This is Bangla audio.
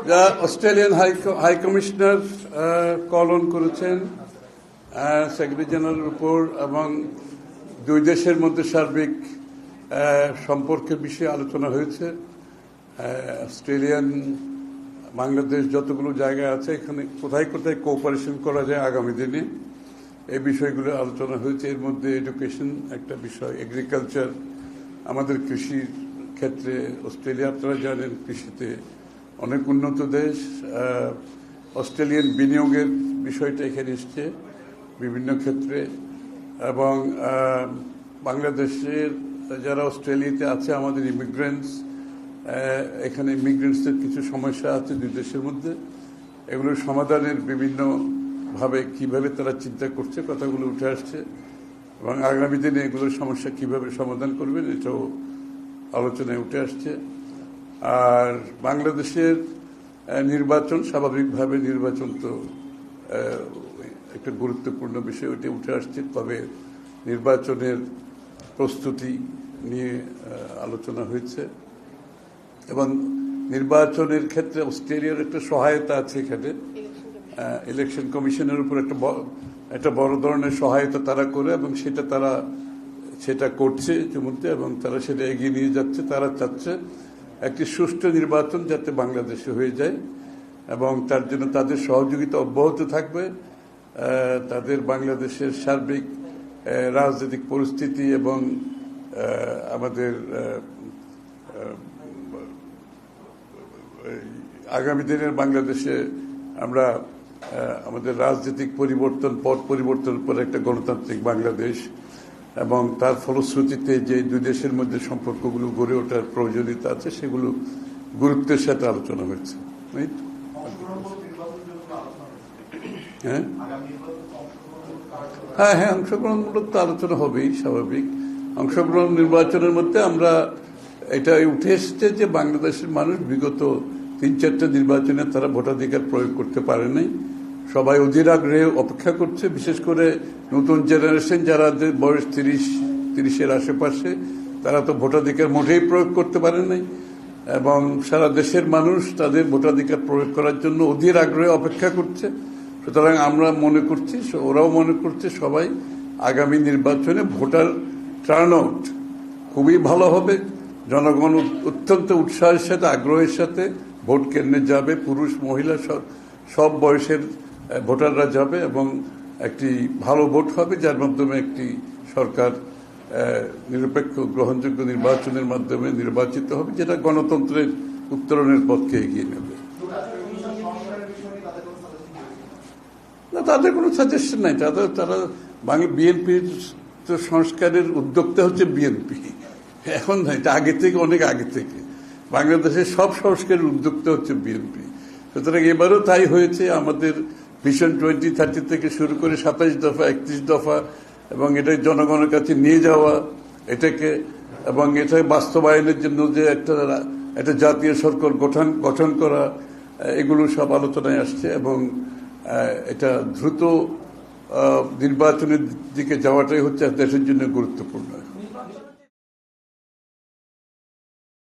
যা Australian high commissioner call on করেছেন সেক্রেটারি জেনারেলের উপর এবং দুই দেশের মধ্যে সার্বিক সম্পর্কের বিষয়ে আলোচনা হয়েছে। অস্ট্রেলিয়ান বাংলাদেশ যতগুলো জায়গা আছে এখানে কোথায় কোথায় কোঅপারেশন করা যায় আগামী দিনে এই বিষয়গুলো আলোচনা হয়েছে। এর মধ্যে এডুকেশন একটা বিষয়, এগ্রিকালচার, আমাদের কৃষির ক্ষেত্রে অস্ট্রেলিয়া আপনারা জানেন কৃষিতে অনেক উন্নত দেশ। অস্ট্রেলিয়ান বিনিয়োগের বিষয়টা এখানে এসছে বিভিন্ন ক্ষেত্রে এবং বাংলাদেশের যারা অস্ট্রেলিয়াতে আছে আমাদের ইমিগ্রেন্টস, এখানে ইমিগ্রেন্টসদের কিছু সমস্যা আছে দুই দেশের মধ্যে, এগুলোর সমাধানের বিভিন্নভাবে কিভাবে তারা চিন্তা করছে কথাগুলো উঠে আসছে এবং আগামী দিনে এগুলোর সমস্যা কিভাবে সমাধান করবেন এটাও আলোচনায় উঠে আসছে। আর বাংলাদেশের নির্বাচন, স্বাভাবিকভাবে নির্বাচন তো একটা গুরুত্বপূর্ণ বিষয়, ওইটা উঠে আসছে। তবে নির্বাচনের প্রস্তুতি নিয়ে আলোচনা হয়েছে এবং নির্বাচনের ক্ষেত্রে অস্ট্রেলিয়ার একটা সহায়তা আছে এখানে। ইলেকশন কমিশনের উপর একটা বড় ধরনের সহায়তা তারা করে এবং সেটা করছে ইতিমধ্যে এবং তারা সেটা এগিয়ে নিয়ে যাচ্ছে। তারা চাচ্ছে একটি সুষ্ঠু নির্বাচন যাতে বাংলাদেশে হয়ে যায় এবং তার জন্য তাদের সহযোগিতা অব্যাহত থাকবে। তাদের বাংলাদেশের সার্বিক রাজনৈতিক পরিস্থিতি এবং আমাদের আগামী দিনের বাংলাদেশে আমরা আমাদের রাজনৈতিক পথ পরিবর্তন করে একটা গণতান্ত্রিক বাংলাদেশ এবং তার ফলশ্রুতিতে যে দুই দেশের মধ্যে সম্পর্কগুলো গড়ে ওঠার প্রয়োজনীয়তা আছে সেগুলো গুরুত্বের সাথে আলোচনা হয়েছে। হ্যাঁ, অংশগ্রহণমূলক তো আলোচনা হবেই, স্বাভাবিক। অংশগ্রহণ নির্বাচনের মধ্যে আমরা এটা উঠে এসেছে যে বাংলাদেশের মানুষ বিগত 3-4টা নির্বাচনে তারা ভোটাধিকার প্রয়োগ করতে পারে নাই। সবাই অধীর আগ্রহে অপেক্ষা করছে, বিশেষ করে নতুন জেনারেশন যারা বয়স 30-এর আশেপাশে, তারা তো ভোটাধিকার মোটেই প্রয়োগ করতে পারে নাই এবং সারা দেশের মানুষ তাদের ভোটাধিকার প্রয়োগ করার জন্য অধীর আগ্রহে অপেক্ষা করছে। সুতরাং আমরা মনে করছি, ওরাও মনে করছে, সবাই আগামী নির্বাচনে ভোটার টার্ন আউট খুবই ভালো হবে। জনগণ অত্যন্ত উৎসাহের সাথে আগ্রহের সাথে ভোট কেন্দ্রে যাবে, পুরুষ মহিলা সব বয়সের ভোটাররা যাবে এবং একটি ভালো ভোট হবে যার মাধ্যমে একটি সরকার নিরপেক্ষ গ্রহণযোগ্য নির্বাচনের মাধ্যমে নির্বাচিত হবে, যেটা গণতন্ত্রের উত্তরণের পথকে এগিয়ে নেবে। না, তাদের কোনো সাজেশন নাই। তারা বিএনপির সংস্কারের উদ্যোক্তা হচ্ছে বিএনপি, এখন না, এটা আগে থেকে, অনেক আগে থেকে বাংলাদেশের সব সংস্কারের উদ্যোক্তা হচ্ছে বিএনপি। সুতরাং এবারও তাই হয়েছে। আমাদের ভিশন 2030 থেকে শুরু করে 27 দফা, 31 দফা এবং এটা জনগণের কাছে নিয়ে যাওয়া এটাকে এবং এটা বাস্তবায়নের জন্য যে একটা জাতীয় সরকার গঠন করা, এগুলো সব আলোচনায় আসছে এবং এটা দ্রুত নির্বাচনের দিকে যাওয়াটাই হচ্ছে দেশের জন্য গুরুত্বপূর্ণ।